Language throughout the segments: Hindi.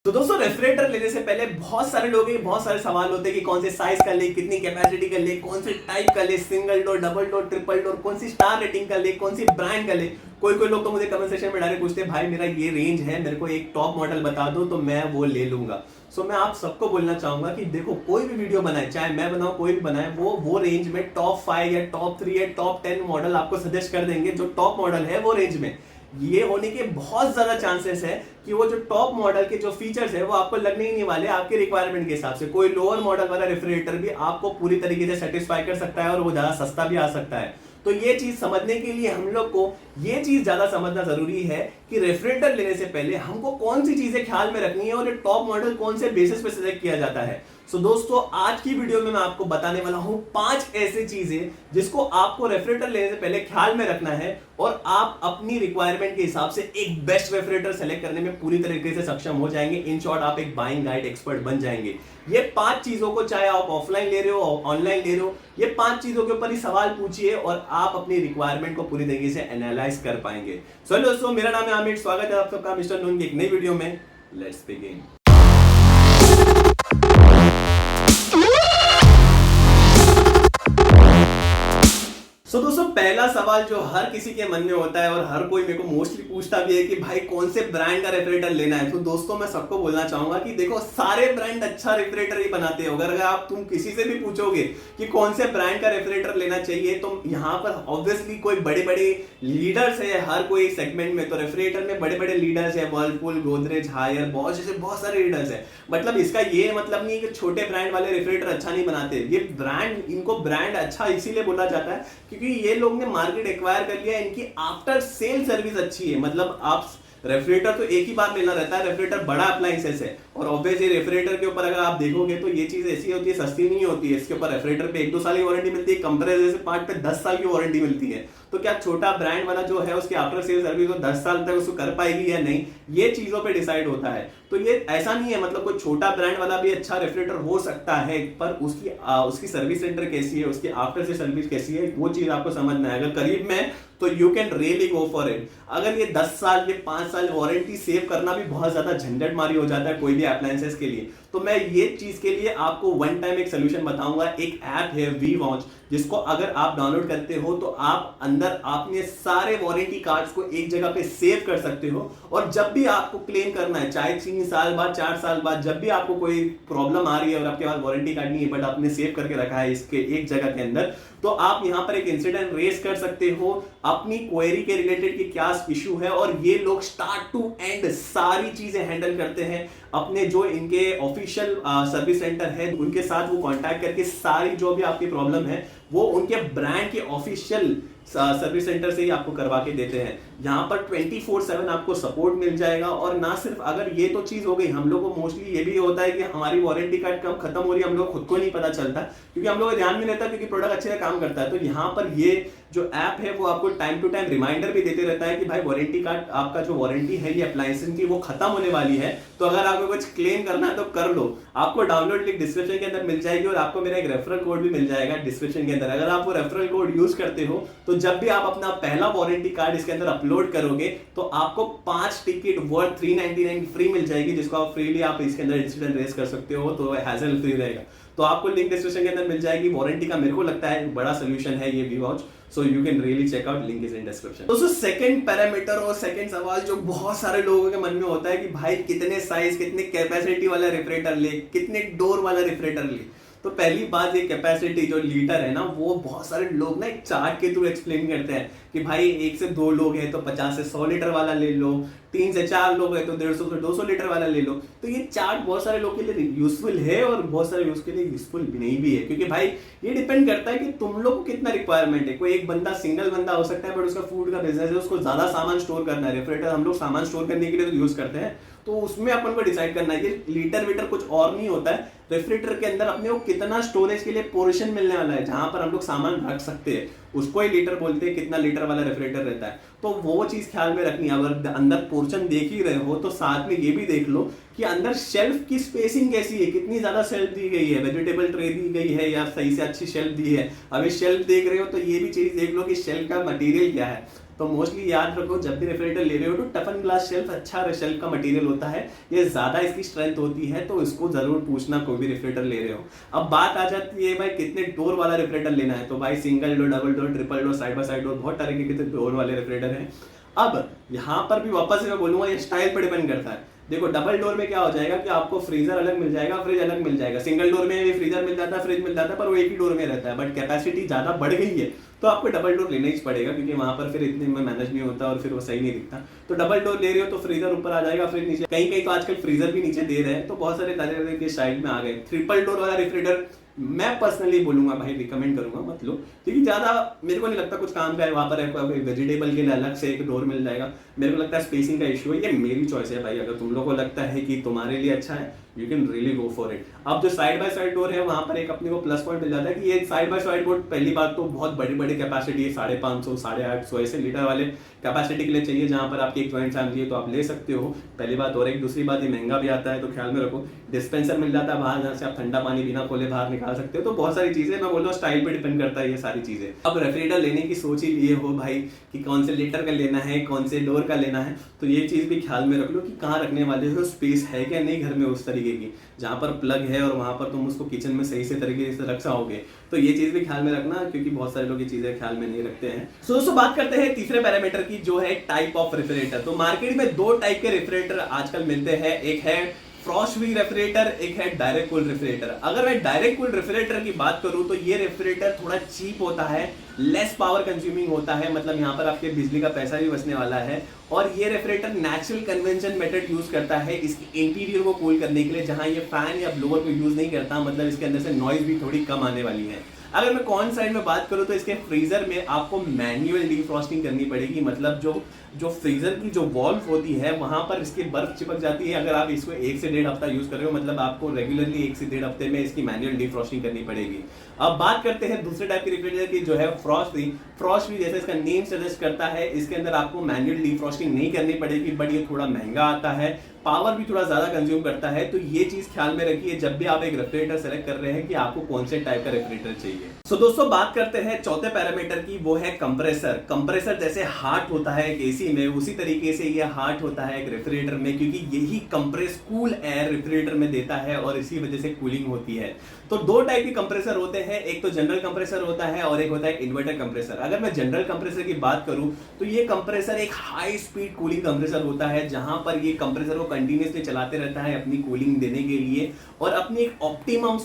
तो दोस्तों रेफ्रिजरेटर लेने से पहले बहुत सारे लोगों के बहुत सारे सवाल होते हैं कि कौन से साइज का ले, कितनी कैपेसिटी का ले, कौन से टाइप का ले, single door, double door, triple door, कौन सी स्टार रेटिंग का ले, कौन सी ब्रांड का ले। कोई कोई लोग तो मुझे कमेंट सेक्शन में डायरेक्ट पूछते हैं भाई मेरा ये रेंज है, मेरे को एक टॉप मॉडल बता दो तो मैं वो ले लूंगा। सो मैं आप सबको बोलना चाहूंगा कि देखो कोई भी वीडियो बनाए, चाहे मैं बनाऊं कोई भी बनाए, वो रेंज में टॉप 5 या टॉप 3 या टॉप 10 मॉडल आपको सजेस्ट कर देंगे। जो टॉप मॉडल है वो रेंज में ये होने के बहुत ज्यादा चांसेस है कि वो जो टॉप मॉडल के जो फीचर्स है वो आपको लगने ही नहीं वाले आपके रिक्वायरमेंट के हिसाब से। कोई लोअर मॉडल वाला रेफ्रिजरेटर भी आपको पूरी तरीके से सेटिस्फाई कर सकता है और वो ज्यादा सस्ता भी आ सकता है। तो ये चीज समझने के लिए हम लोग को ये चीज ज्यादा समझना जरूरी है कि रेफ्रिजरेटर लेने से पहले हमको कौन सी चीजें ख्याल में रखनी है और ये टॉप मॉडल कौन से बेसिस पे सिलेक्ट किया जाता है। सो दोस्तों आज की वीडियो में मैं आपको बताने वाला हूं 5 ऐसी चीजें जिसको आपको रेफ्रिजरेटर लेने से पहले ख्याल में रखना है और आप अपनी रिक्वायरमेंट के हिसाब से एक बेस्ट रेफ्रिजरेटर सेलेक्ट करने में पूरी तरीके से सक्षम हो जाएंगे। इन शॉर्ट आप एक बाइंग गाइड एक्सपर्ट बन जाएंगे। ये 5 चीजों को चाहे आप ऑफलाइन ले रहे हो ऑनलाइन ले रहे हो, ये 5 चीजों के ऊपर ही सवाल पूछिए और आप अपनी रिक्वायरमेंट को पूरी तरीके से एनालाइज कर पाएंगे। सो दोस्तों मेरा नाम है आमिर, स्वागत है आप सबका मिस्टर नून की एक नई वीडियो में। Let's begin. सो दोस्तों पहला सवाल जो हर किसी के मन में होता है और हर कोई मेरे को मोस्टली पूछता भी है कि भाई कौन से ब्रांड का रेफ्रिजरेटर लेना है। तो दोस्तों मैं सबको बोलना चाहूंगा कि देखो सारे ब्रांड अच्छा रेफ्रिजरेटर ही बनाते हो। अगर आप तुम किसी से भी पूछोगे कि कौन से ब्रांड का रेफ्रिजरेटर लेना चाहिए तो यहाँ पर ऑब्वियसली कोई बड़े बड़े लीडर्स है हर कोई सेगमेंट में। तो रेफ्रिजरेटर में बड़े बड़े लीडर्स है, वर्लपूल, गोदरेज, हायर, बॉश, जैसे बहुत सारे लीडर्स है। मतलब इसका ये मतलब नहीं कि छोटे ब्रांड वाले रेफ्रिजरेटर अच्छा नहीं बनाते। ये ब्रांड, इनको ब्रांड अच्छा इसीलिए बोला जाता है क्योंकि ये लोग ने मार्केट एक्वायर कर लिया। इनकी आफ्टर सेल सर्विस अच्छी है। मतलब आप रेफ्रिजरेटर तो एक ही बार लेना रहता है, रेफ्रिजरेटर बड़ा अप्लायंसेस है और ऑब्वियसली रेफ्रिजरेटर के ऊपर अगर आप देखोगे तो ये चीज ऐसी होती है, सस्ती नहीं होती है। इसके ऊपर रेफ्रिजरेटर पे 1-2 साल की वारंटी मिलती है, कंप्रेसर जैसे पार्ट पे 10 साल की वारंटी मिलती है। तो क्या छोटा ब्रांड वाला जो है उसकी आफ्टर सेल सर्विस को 10 साल तक उसको कर पाएगी या नहीं, ये चीजों पे डिसाइड होता है। तो ये ऐसा नहीं है, मतलब कोई छोटा ब्रांड वाला भी अच्छा रेफ्रिजरेटर हो सकता है, पर उसकी सर्विस सेंटर कैसी है, उसकी आफ्टर से सर्विस कैसी है, वो चीज आपको समझना है। अगर करीब में तो you can really go for it. अगर ये 10 साल ये 5 साल वारंटी सेव करना भी बहुत ज्यादा झंझट मारी हो जाता है कोई भी अप्लायंसेस के लिए। तो मैं ये चीज के लिए आपको वन टाइम एक सोल्यूशन बताऊंगा। एक ऐप है वी वॉच, जिसको अगर आप डाउनलोड करते हो तो आप अंदर अपने सारे वारंटी कार्ड्स को एक जगह पे सेव कर सकते हो और जब भी आपको क्लेम करना है, चाहे 3 साल बाद 4 साल बाद, जब भी आपको कोई प्रॉब्लम आ रही है और आपके पास वारंटी कार्ड नहीं है बट आपने सेव करके रखा है इसके एक जगह के अंदर, तो आप यहां पर एक इंसिडेंट रेस कर सकते हो अपनी क्वेरी के रिलेटेड कि क्या इशू है। और ये लोग स्टार्ट टू एंड सारी चीजें हैंडल करते हैं। अपने जो इनके ऑफिशियल सर्विस सेंटर है उनके साथ वो कांटेक्ट करके सारी जो भी आपकी प्रॉब्लम है वो उनके ब्रांड के ऑफिशियल सर्विस सेंटर से ही आपको करवा के देते हैं। यहाँ पर 24/7 आपको सपोर्ट मिल जाएगा। और ना सिर्फ अगर ये तो चीज हो गई, हम लोग को मोस्टली ये भी होता है कि हमारी वारंटी कार्ड कब खत्म हो रही है हम लोग खुद को नहीं पता चलता क्योंकि हम लोग को ध्यान में रहता है क्योंकि प्रोडक्ट अच्छे से काम करता है। तो यहाँ पर ये जो ऐप है वो आपको टाइम टू टाइम रिमाइंडर भी देते रहता है कि भाई वारंटी कार्ड, आपका जो वारंटी है ये अप्लायंसेस की वो खत्म होने वाली है, तो अगर आपको कुछ क्लेम करना है तो कर लो। आपको डाउनलोड लिंक डिस्क्रिप्शन के अंदर मिल जाएगी और आपको मेरा एक रेफरल कोड भी मिल जाएगा डिस्क्रिप्शन के अंदर। अगर आप वो रेफरल कोड यूज करते हो तो जब भी आप अपना पहला वारंटी कार्ड इसके अंदर अपलोड करोगे तो आपको 5 टिकट वर्थ 399 फ्री मिल जाएगी, जिसको आप फ्रीली आप इसके अंदर इंसिडेंट रेस कर सकते हो। तो हैसल फ्री रहेगा। तो आपको लिंक डिस्क्रिप्शन के अंदर मिल जाएगी। वारंटी का मेरे को लगता है बड़ा सोल्यूशन है ये we watch, so you can really check out, link is in description. दोस्तों सेकंड पैरामीटर और सेकंड सवाल जो बहुत सारे लोगों के मन में होता है कि भाई कितने साइज, कितने कैपेसिटी वाला रेफ्रिजरेटर ले, कितने डोर वाला रेफ्रिजरेटर ले। तो पहली बात ये कैपेसिटी जो लीटर है ना, वो बहुत सारे लोग ना एक चार्ट के थ्रू एक्सप्लेन करते हैं कि भाई 1 से 2 लोग हैं तो 50 से 100 लीटर वाला ले लो, 3 से 4 लोग हैं तो 150 से 200 लीटर वाला ले लो। तो ये चार्ट बहुत सारे लोग के लिए यूजफुल है और बहुत सारे यूज के लिए यूजफुल नहीं भी है क्योंकि भाई ये डिपेंड करता है कि तुम लोग को कितना रिक्वायरमेंट है। कोई एक बंदा सिंगल बंदा हो सकता है बट उसका फूड का बिजनेस है, उसको ज्यादा सामान स्टोर करना है। रेफ्रिजरेटर हम लोग सामान स्टोर करने के लिए तो यूज करते हैं, तो उसमें अपन को डिसाइड करना है कि लीटर वीटर कुछ और नहीं होता है। रेफ्रिजरेटर के अंदर अपने को कितना स्टोरेज के लिए पोर्शन मिलने वाला है जहां पर हम लोग सामान रख सकते हैं, उसको ही लीटर बोलते हैं, कितना लीटर वाला रेफ्रिजरेटर रहता है। तो वो चीज ख्याल में रखनी है। अगर अंदर पोर्शन देख ही रहे हो तो साथ में ये भी देख लो कि अंदर शेल्फ की स्पेसिंग कैसी है, कितनी ज्यादा शेल्फ दी गई है, वेजिटेबल ट्रे दी गई है या सही से अच्छी शेल्फ दी है। अभी शेल्फ देख रहे हो तो ये भी चीज देख लो कि शेल्फ का मटेरियल क्या है। तो मोस्टली याद रखो जब भी रेफ्रिजरेटर ले रहे हो तो टफन ग्लास शेल्फ अच्छा शेल्फ का मटेरियल होता है, ये ज्यादा इसकी स्ट्रेंथ होती है, तो इसको जरूर पूछना कोई भी रेफ्रिजरेटर ले रहे हो। अब बात आ जाती है भाई कितने डोर वाला रेफ्रिजरेटर लेना है। तो भाई single door, double door, triple door, side by side door, बहुत तरह के डोर वाले रेफ्रिजरेटर हैं। अब यहाँ पर भी वापस से मैं बोलूंगा ये स्टाइल पर डिपेंड करता है। देखो डबल डोर में क्या हो जाएगा कि आपको फ्रीजर अलग मिल जाएगा, फ्रिज अलग मिल जाएगा। सिंगल डोर में फ्रीजर मिल जाता है, फ्रिज मिल जाता है, पर वो एक ही डोर में रहता है। बट कैपेसिटी ज्यादा बढ़ गई है तो आपको डबल डोर लेना ही पड़ेगा, क्योंकि वहां पर फिर इतने में मैनेज नहीं होता और फिर वो सही नहीं दिखता। तो डबल डोर ले रहे हो तो फ्रीजर ऊपर आ जाएगा, फ्रिज नीचे, कहीं कहीं तो आजकल फ्रीजर भी नीचे दे रहे हैं। तो बहुत सारे तरह के साइड में आ गए। ट्रिपल डोर वाला रेफ्रिजरेटर मैं पर्सनली बोलूंगा भाई, रिकमेंड करूंगा मत लो, क्योंकि ज्यादा मेरे को नहीं लगता कुछ काम का है। वहां पर वेजिटेबल के लिए अलग से एक डोर मिल जाएगा। मेरे को लगता है स्पेसिंग का इशू है। ये मेरी चॉइस है भाई, अगर तुम लोग को लगता है कि तुम्हारे लिए अच्छा है you can really go for it. अब जो साइड बाय साइड डोर है वहां पर एक अपने को प्लस पॉइंट मिल जाता है कि ये साइड बाय साइड डोर पहली बात तो बहुत बड़ी बड़ी कैपेसिटी है, 550 850 ऐसे लीटर वाले कैपेसिटी के लिए चाहिए, जहां पर आपकी एक ज्वाइंट फैमिली है तो आप ले सकते हो, पहली बात। और एक दूसरी बात ये महंगा भी आता है, तो ख्याल में रखो। डिस्पेंसर मिल जाता है बाहर, जहां से आप ठंडा पानी बिना खोले बाहर निकाल सकते हो। तो बहुत सारी चीजें, मैं बोल रहा हूँ स्टाइल पे डिपेंड करता है ये सारी चीजें। अब रेफ्रिजरेटर लेने की सोच ही लिए हो भाई कि कौन से लीटर का लेना है, कौन से डोर का लेना है, तो ये चीज भी ख्याल में रख लो कि कहाँ रखने वाले हो, स्पेस है क्या नहीं घर में उस तरीके की, जहां पर प्लग है और वहां पर तुम उसको किचन में सही से तरीके से रख सकोगे। तो ये चीज भी ख्याल में रखना, क्योंकि बहुत सारे लोग ये चीजें ख्याल में नहीं रखते हैं। सो दोस्तों बात करते हैं तीसरे पैरामीटर की, जो है टाइप ऑफ रेफ्रिजरेटर। तो मार्केट में दो टाइप के रेफ्रिजरेटर आजकल मिलते हैं, एक है फ्रॉस्ट फ्री रेफ्रिजरेटर, एक है डायरेक्ट कूल्ड रेफ्रिजरेटर। अगर मैं डायरेक्ट कूल्ड रेफ्रिजरेटर की बात करूं तो ये रेफ्रिजरेटर थोड़ा चीप होता है, लेस पावर कंज्यूमिंग होता है, मतलब यहाँ पर आपके बिजली का पैसा भी बचने वाला है। और ये refrigerator natural convention method use करता है इसके इंटीरियर को कूल करने के लिए, जहां ये फैन या ब्लोअर को यूज नहीं करता, मतलब इसके अंदर से नॉइज भी थोड़ी कम आने वाली है। अगर मैं कौन साइड में बात करूं तो इसके फ्रीजर में आपको मैन्युअल डीफ्रॉस्टिंग करनी पड़ेगी, मतलब जो फ्रीजर की जो वॉल्व होती है वहां पर इसकी बर्फ चिपक जाती है। अगर आप इसको 1 से 1.5 हफ्ता यूज कर रहे हो, मतलब आपको रेगुलरली 1 से 1.5 हफ्ते में इसकी मैन्युअल डीफ्रॉस्टिंग करनी पड़ेगी। अब बात करते हैं दूसरे टाइप के रेफ्रिजरेटर की, जो है फ्रॉस्ट फ्री। फ्रॉस्ट फ्री जैसे इसका नेम सजेस्ट करता है, इसके अंदर आपको मैन्युअल डीफ्रॉस्टिंग नहीं करनी पड़ेगी, बट ये थोड़ा महंगा आता है, पावर भी थोड़ा ज्यादा कंज्यूम करता है। तो ये चीज ख्याल में रखिए जब भी आप एक रेफ्रिजरेटर सेलेक्ट कर रहे हैं कि आपको कौन से टाइप का रेफ्रिजरेटर चाहिए। सो दोस्तों बात करते हैं चौथे पैरामीटर की, वो है कंप्रेसर। कंप्रेसर जैसे हार्ट होता है एक एसी में, उसी तरीके से ये हार्ट होता है एक रेफ्रिजरेटर में, क्योंकि यही कंप्रेस कूल एयर रेफ्रिजरेटर में देता है और इसी वजह से कूलिंग होती है। तो दो टाइप के कंप्रेसर होते हैं, एक तो जनरल कंप्रेसर होता है और एक होता है इन्वर्टर कंप्रेसर। अगर मैं जनरल कंप्रेसर की बात करूं तो ये कंप्रेसर एक हाई स्पीड कूलिंग कंप्रेसर होता है, जहां पर ये कंप्रेसर को कंटिन्यूसली चलाते रहता है अपनी कूलिंग देने के लिए, और अपनी एक ऑप्टिमम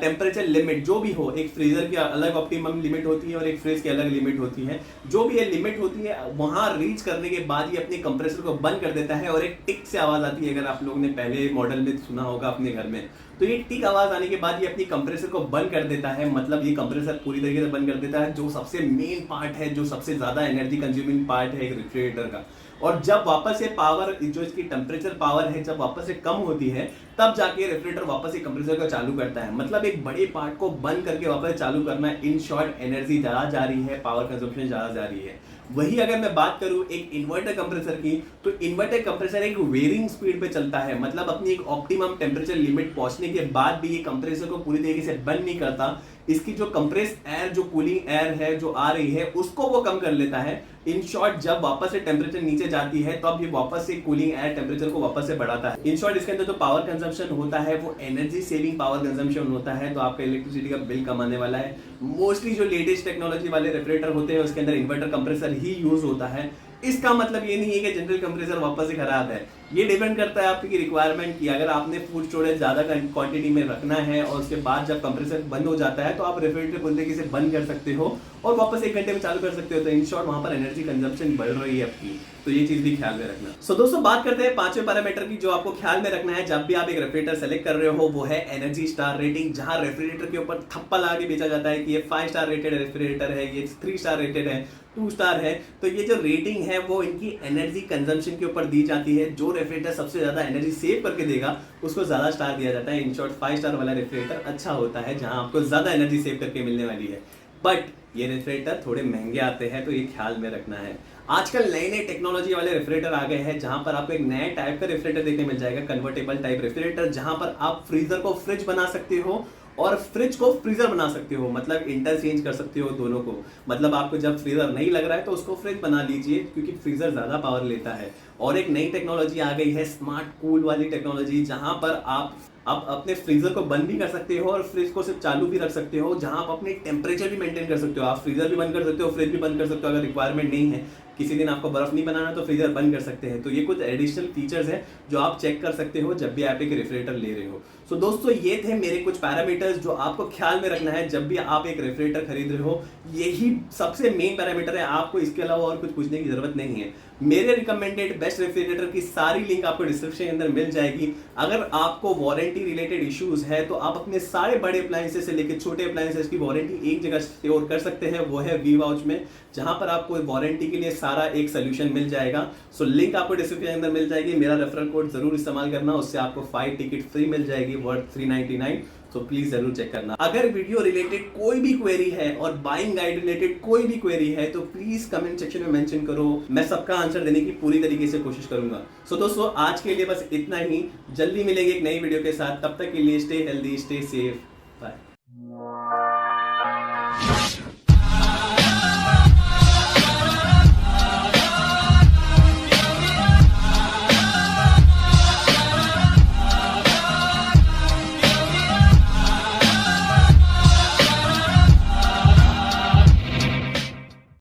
टेम्परेचर लिमिट जो भी हो, एक फ्रीजर की अलग ऑप्टिमम लिमिट होती है और एक फ्रिज की अलग लिमिट होती है, जो भी ये लिमिट होती है वहां रीच करने के बाद ये अपने कंप्रेसर को बंद कर देता है और एक टिक से आवाज आती है। अगर आप लोगों ने पहले मॉडल में सुना होगा अपने घर में, तो ये टिक आवाज आने के बाद ये अपनी कंप्रेसर को बंद कर देता है, मतलब ये कंप्रेसर पूरी तरीके से बंद कर देता है, जो सबसे मेन पार्ट है, जो सबसे ज्यादा एनर्जी कंज्यूमिंग पार्ट है एक रेफ्रिजरेटर का। और जब वापस से पावर, जो इसकी टेम्परेचर पावर है, जब वापस से कम होती है तब जाके रेफ्रिजरेटर वापस से कंप्रेसर को चालू करता है, मतलब एक बड़े पार्ट को बंद करके वापस चालू करना है। इन शॉर्ट एनर्जी ज्यादा जा रही है, पावर कंजम्पशन ज्यादा जा रही है। वही अगर मैं बात करूं एक इन्वर्टर कंप्रेसर की, तो इन्वर्टर कंप्रेसर एक वेरिंग स्पीड पे चलता है, मतलब अपनी एक ऑप्टिमम टेम्परेचर लिमिट पहुंचने के बाद भी ये कंप्रेसर को पूरी तरीके से बंद नहीं करता। इसकी जो कंप्रेस एयर, जो कूलिंग एयर है जो आ रही है, उसको वो कम कर लेता है। इन शॉर्ट जब वापस से टेम्परेचर नीचे जाती है तब ये वापस से कूलिंग एयर टेम्परेचर को वापस से बढ़ाता है। इन शॉर्ट इसके अंदर जो पावर कंजम्पशन होता है वो एनर्जी सेविंग पावर कंजम्पशन होता है, तो आपका इलेक्ट्रिसिटी का बिल कम आने वाला है। मोस्टली जो लेटेस्ट टेक्नोलॉजी वाले रेफ्रिजरेटर होते हैं उसके अंदर इन्वर्टर कंप्रेसर ही यूज होता है। इसका मतलब ये नहीं है कि जनरल कंप्रेसर वापस से खराब है, ये डिपेंड करता है आपकी रिक्वायरमेंट की। अगर आपने फूड स्टोरेज ज्यादा क्वांटिटी में रखना है और उसके बाद जब कंप्रेसर बंद हो जाता है तो आप रेफ्रिजरेटर पूरी तरीके से बंद कर सकते हो और वापस 1 घंटे में चालू कर सकते हो। तो इन शॉर्ट वहां पर एनर्जी कंजम्पशन बढ़ रही है आपकी, तो ये चीज भी ख्याल में रखना। सो दोस्तों बात करते हैं पांचवें पैरामीटर की, जो आपको ख्याल में रखना है जब भी आप एक रेफ्रिजरेटर सेलेक्ट कर रहे हो, वो है एनर्जी स्टार रेटिंग। जहां रेफ्रिजरेटर के ऊपर थप्पा लगा के बेचा जाता है कि ये 5 स्टार रेटेड रेफ्रिजरेटर है, ये 3 स्टार रेटेड है, 2 स्टार है। तो ये जो रेटिंग है वो इनकी एनर्जी कंजम्पशन के ऊपर दी जाती है। जो रेफ्रिजरेटर सबसे ज्यादा एनर्जी सेव करके देगा उसको ज्यादा स्टार दिया जाता है। इन शॉर्ट 5 स्टार वाला रेफ्रिजरेटर अच्छा होता है, जहां आपको ज्यादा एनर्जी सेव करके मिलने वाली है। बट ये रेफ्रिजरेटर थोड़े महंगे आते हैं, तो ये ख्याल में रखना है। आजकल नए नए टेक्नोलॉजी वाले रेफ्रिजरेटर आ गए हैं, जहां पर आपको एक नए टाइप का रेफ्रिजरेटर देखने मिल जाएगा, कन्वर्टेबल टाइप रेफ्रिजरेटर, जहां पर आप फ्रीजर को फ्रिज बना सकते हो और फ्रिज को फ्रीजर बना सकते हो, मतलब इंटरचेंज कर सकते हो दोनों को। मतलब आपको जब फ्रीजर नहीं लग रहा है तो उसको फ्रिज बना लीजिए, क्योंकि फ्रीजर ज्यादा पावर लेता है। और एक नई टेक्नोलॉजी आ गई है, स्मार्ट कूल वाली टेक्नोलॉजी, जहां पर आप अपने फ्रीजर को बंद भी कर सकते हो और फ्रिज को सिर्फ चालू भी रख सकते हो, जहां आप अपने टेम्परेचर भी मेंटेन कर सकते हो। आप फ्रीजर भी बंद कर सकते हो, फ्रिज भी बंद कर सकते हो। अगर रिक्वायरमेंट नहीं है, किसी दिन आपको बर्फ नहीं बनाना, तो फ्रीजर बंद कर सकते हैं। तो ये कुछ एडिशनल फीचर्स हैं जो आप चेक कर सकते हो जब भी आप एक रेफ्रिजरेटर ले रहे हो। सो दोस्तों, ये थे मेरे कुछ पैरामीटर्स जो आपको ख्याल में रखना है जब भी आप एक रेफ्रिजरेटर खरीद रहे हो। यही सबसे मेन पैरामीटर है, आपको इसके अलावा और कुछ पूछने की जरूरत नहीं है। मेरे रिकमेंडेड बेस्ट रेफ्रिजरेटर की सारी लिंक आपको डिस्क्रिप्शन के अंदर मिल जाएगी। अगर आपको वारंटी रिलेटेड इश्यूज है तो आप अपने सारे बड़े अप्लायंसेस से लेकर छोटे अप्लायंसेस की वारंटी एक जगह स्टोर कर सकते हैं, वो है वी वाउच में, जहां पर आपको वारंटी के लिए सारा एक सोल्यूशन मिल जाएगा। सो लिंक आपको डिस्क्रिप्शन के अंदर मिल जाएगी। मेरा रेफरल कोड जरूर इस्तेमाल करना, उससे आपको 5 टिकट फ्री मिल जाएगी वर्थ 399। तो प्लीज जरूर चेक करना। अगर वीडियो रिलेटेड कोई भी क्वेरी है और बाइंग गाइड रिलेटेड कोई भी क्वेरी है तो प्लीज कमेंट सेक्शन में मेंशन करो, मैं सबका आंसर देने की पूरी तरीके से कोशिश करूंगा। सो दोस्तों, आज के लिए बस इतना ही। जल्दी मिलेंगे एक नई वीडियो के साथ, तब तक के लिए stay healthy, stay safe, bye.